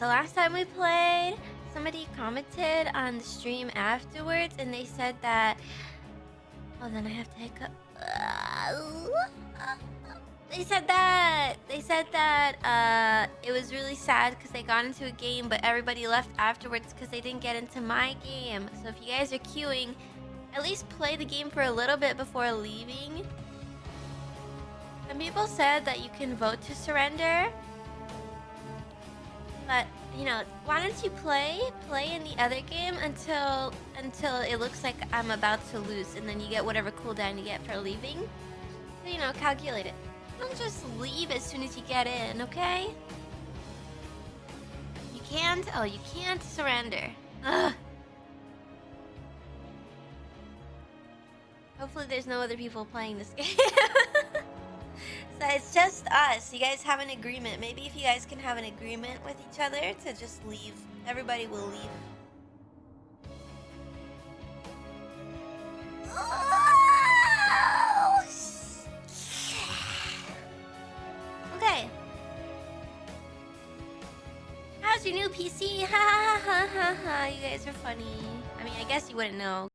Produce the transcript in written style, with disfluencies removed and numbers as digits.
so last time we played, somebody commented on the stream afterwards, and they said that. Hold on, I have to hiccup. They said that it was really sad because they got into a game, but everybody left afterwards because they didn't get into my game. So if you guys are queuing, at least play the game for a little bit before leaving. Some people said that you can vote to surrender, but you know, why don't you play in the other game until it looks like I'm about to lose, and then you get whatever cooldown you get for leaving. So, you know, calculate it. Don't just leave as soon as you get in, okay? You can't? Oh, you can't surrender. Ugh. Hopefully there's no other people playing this game. So it's just us. You guys have an agreement. Maybe if you guys can have an agreement with each other to just leave. Everybody will leave. Okay. How's your new PC? Ha ha ha ha ha. You guys are funny. I mean, I guess you wouldn't know.